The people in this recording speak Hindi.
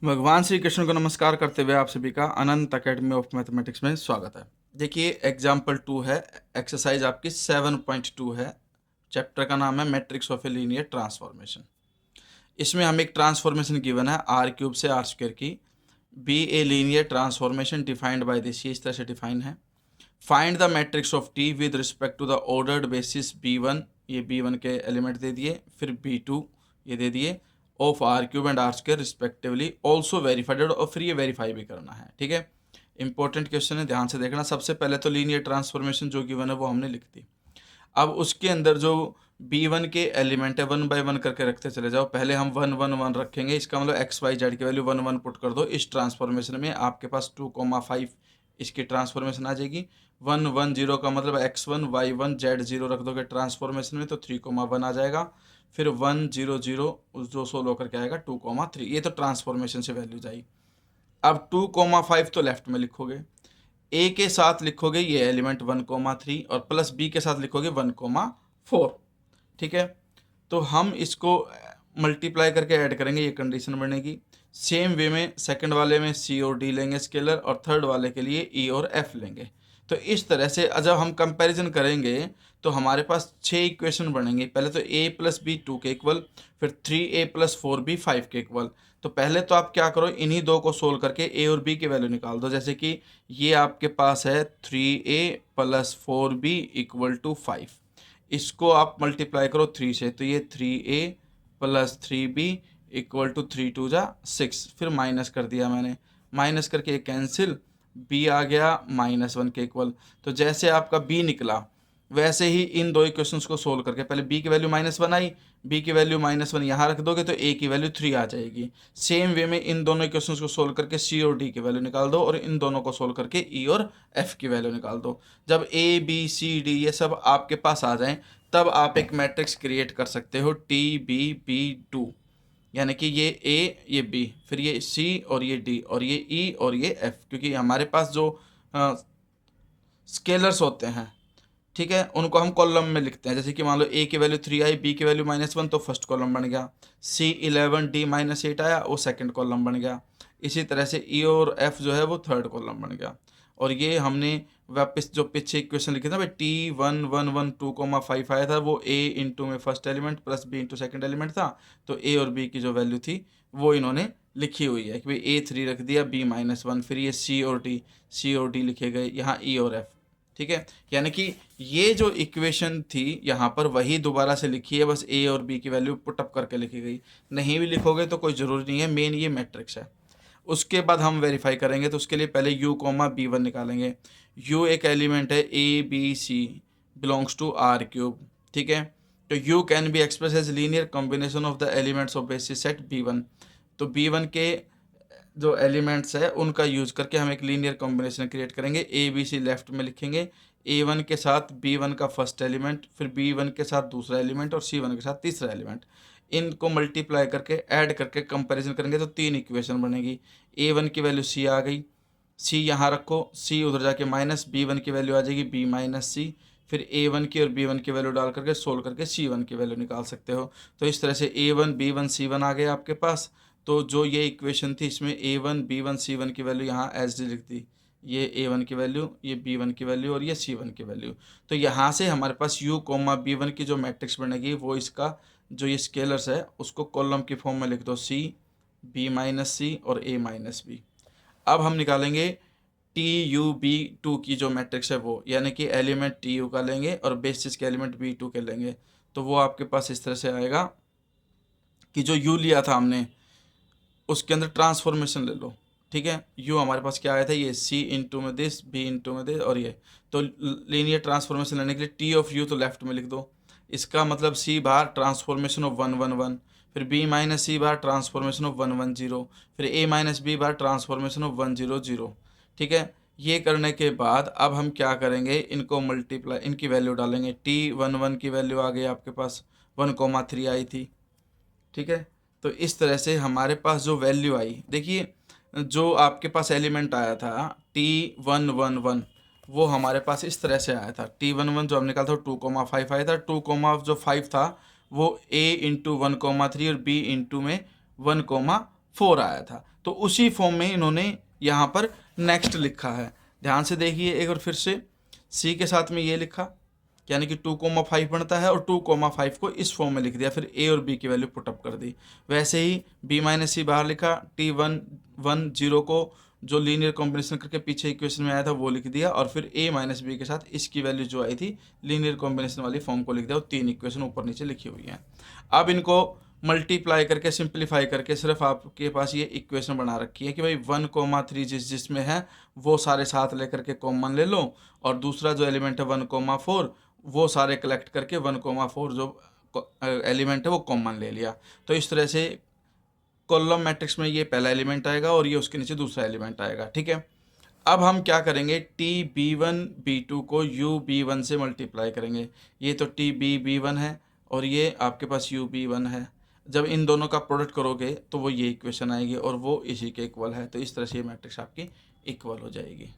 भगवान श्री कृष्ण को नमस्कार करते हुए आप सभी का अनंत अकेडमी ऑफ मैथमेटिक्स में स्वागत है। देखिए एग्जाम्पल 2 है, एक्सरसाइज आपकी 7.2 है। चैप्टर का नाम है matrix of a linear transformation. इसमें हमें एक ट्रांसफॉर्मेशन गिवन है आर क्यूब से आर स्क्वायर की, be a linear transformation defined by this, ये इस तरह से डिफाइन है। Find the matrix of T with respect to the ordered basis b1, ये b1 के एलिमेंट दे दिए, फिर b2 ये दे दिए, of R cube and R square respectively, also verified, और फिर ये वेरीफाई भी करना है। ठीक है, इंपॉर्टेंट क्वेश्चन है, ध्यान से देखना। सबसे पहले तो लीनियर ट्रांसफॉर्मेशन जो गिवन है वो हमने लिख दी। अब उसके अंदर जो b1 के एलिमेंट है 1 बाय 1 करके रखते चले जाओ। पहले हम 1 1 1 रखेंगे, इसका मतलब एक्स वाई जेड की वैल्यू 1 1 पुट कर दो। इस ट्रांसफॉर्मेशन में आपके पास 2,5 इसकी ट्रांसफॉर्मेशन आ जाएगी। 1 1 0 का मतलब x1 y1 z0 रख दोगे ट्रांसफॉर्मेशन में तो 3,1 आ जाएगा। फिर 1 0 0 जो सोल्व होकर के आएगा 2,3, ये तो ट्रांसफॉर्मेशन से वैल्यूज आई। अब 2,5 तो लेफ्ट में लिखोगे, ए के साथ लिखोगे ये एलिमेंट 1,3 और प्लस बी के साथ लिखोगे 1,4। ठीक है, तो हम इसको मल्टीप्लाई करके ऐड करेंगे, ये कंडीशन बनेगी। सेम वे में सेकंड वाले में सी और डी लेंगे स्केलर, और थर्ड वाले के लिए ई और एफ लेंगे। तो इस तरह से जब हम कंपैरिजन करेंगे तो हमारे पास 6 इक्वेशन बनेंगे। पहले तो a प्लस बी 2 के इक्वल, फिर 3a प्लस 4b 5 के इक्वल। तो पहले तो आप क्या करो, इन्हीं दो को सोल्व करके a और b की वैल्यू निकाल दो। जैसे कि ये आपके पास है 3a plus 4b equal to 5, इसको आप मल्टीप्लाई करो 3 से, तो ये 3a plus 3b equal to 3 2 जा 6, फिर माइनस कर दिया मैंने, माइनस करके कैंसिल, b आ गया -1 के इक्वल। तो जैसे आपका b निकला वैसे ही इन दो इक्वेशंस को सोल्व करके पहले b की वैल्यू -1 आई, b की वैल्यू -1 यहाँ रख दोगे तो a की वैल्यू 3 आ जाएगी। सेम वे में इन दोनों इक्वेशंस को सोल्व करके c और d की वैल्यू निकाल दो, और इन दोनों को सोल्व करके e और f की वैल्यू निकाल दो। जब a b c d ये सब आपके पास आ जाएं तब आप एक मैट्रिक्स क्रिएट कर सकते हो t b b 2, यानी कि ये a ये b, फिर ये c और ये d और ये e और ये f, क्योंकि हमारे पास जो स्केलर्स होते हैं, ठीक है, उनको हम कॉलम में लिखते हैं। जैसे कि मान लो a की वैल्यू 3 आई, b की वैल्यू -1, तो फर्स्ट कॉलम बन गया। c 11 d -8 आया, वो सेकंड कॉलम बन गया। इसी तरह से e और f जो है वो थर्ड कॉलम बन गया। और ये हमने वापस जो पीछे इक्वेशन लिखी था भाई t1 1 1 2,5 आया था, वो a इंटू में first element plus b into second element था, तो a और b की जो वैल्यू थी वो इन्होंने लिखी हुई है कि भाई a 3 रख दिया, b -1, फिर ये c और d लिखे गए, यहाँ e और f। ठीक है, यानी कि ये जो इक्वेशन थी यहाँ पर वही दोबारा से लिखी है, बस a और b की वैल्यू पुटअप करके लिखी गई। नहीं भी लिखोगे तो कोई ज़रूरी नहीं है, मेन ये मैट्रिक्स है। उसके बाद हम वेरीफाई करेंगे, तो उसके लिए पहले u कॉमा b1 निकालेंगे। u एक एलिमेंट है a b c belongs to R cube. ठीक है, तो u can be express as linear combination of the elements of basis set b1। तो b1 के जो एलिमेंट्स है उनका यूज करके हम एक लीनियर कॉम्बिनेशन क्रिएट करेंगे। ए बी सी लेफ्ट में लिखेंगे, a1 के साथ b1 का फर्स्ट एलिमेंट, फिर b1 के साथ दूसरा एलिमेंट, और c1 के साथ तीसरा एलिमेंट। इनको मल्टीप्लाई करके ऐड करके कंपैरिजन करेंगे तो 3 इक्वेशन बनेगी। a1 की वैल्यू c आ गई, c यहाँ रखो, c उधर जाके माइनस, b1 की वैल्यू आ जाएगी b माइनस सी, फिर a1 की और b1 की वैल्यू डाल करके सोल्व करके c1 की वैल्यू निकाल सकते हो। तो इस तरह से a1 b1 c1 आ गया आपके पास। तो जो ये इक्वेशन थी इसमें a1 b1 c1 की वैल्यू यहाँ एज डी लिख दी, ये a1 की वैल्यू, ये b1 की वैल्यू और ये c1 की वैल्यू। तो यहाँ से हमारे पास u कॉमा b1 की जो मैट्रिक्स बनेगी वो इसका जो ये स्केलर्स है उसको कॉलम की फॉर्म में लिख दो, c b माइनस सी और a माइनस बी। अब हम निकालेंगे टी यू बी टू की जो मैट्रिक्स है वो, यानी कि एलिमेंट टी यू का लेंगे और बेसिस के एलिमेंट बी टू के लेंगे। तो वो आपके पास इस तरह से आएगा कि जो u लिया था हमने उसके अंदर ट्रांसफॉर्मेशन ले लो। ठीक है, u हमारे पास क्या आया था, ये c इंटू में दिस, b इंटू में दिस और ये। तो लीनियर ट्रांसफॉर्मेशन लेने के लिए t ऑफ u तो लेफ्ट में लिख दो, इसका मतलब c बार ट्रांसफॉर्मेशन ऑफ 1 1 1, फिर b minus C bar transformation of 1 1 0, फिर a minus B bar transformation of 1 0 0। ठीक है, ये करने के बाद अब हम क्या करेंगे, इनको मल्टीप्लाई, इनकी वैल्यू डालेंगे। t11 की वैल्यू आ गई आपके पास 1,3 आई थी। ठीक है, तो इस तरह से हमारे पास जो वैल्यू आई, देखिए जो आपके पास एलिमेंट आया था t111 वो हमारे पास इस तरह से आया था। t11 जो हमने निकाला था 2,5 आया था, 2, जो 5 था वो a इंटू 1,3 और b इंटू में 1,4 4 आया था। तो उसी फॉर्म में इन्होंने यहाँ पर नेक्स्ट लिखा है। ध्यान से देखिए एक बार फिर से, सी के साथ में ये लिखा, यानी कि 2,5 बनता है, और 2,5 को इस फॉर्म में लिख दिया, फिर ए और बी की वैल्यू पुटअप कर दी। वैसे ही बी माइनस सी बाहर लिखा, T1 को जो लीनियर कॉम्बिनेशन करके पीछे इक्वेशन में आया था वो लिख दिया, और फिर ए माइनस बी के साथ इसकी वैल्यू जो आई थी लीनियर कॉम्बिनेशन वाली फॉर्म को लिख दिया। वो 3 इक्वेशन ऊपर नीचे लिखी हुई हैं। अब इनको मल्टीप्लाई करके सिंप्लीफाई करके सिर्फ आपके पास ये इक्वेशन बना रखी है कि भाई 1,3 जिसमें है वो सारे साथ लेकर के कॉमन ले लो, और दूसरा जो एलिमेंट है 1,4 वो सारे कलेक्ट करके 1,4 जो एलिमेंट है वो कॉमन ले लिया। तो इस तरह से कॉलम मैट्रिक्स में ये पहला एलिमेंट आएगा और ये उसके नीचे दूसरा एलिमेंट आएगा। ठीक है, अब हम क्या करेंगे, TB1 B2 को UB1 से मल्टीप्लाई करेंगे। ये तो TB1 है और ये आपके पास UB1 है। जब इन दोनों का प्रोडक्ट करोगे तो वो ये इक्वेशन आएगी और वो इसी के इक्वल है। तो इस तरह से ये मैट्रिक्स आपकी इक्वल हो जाएगी।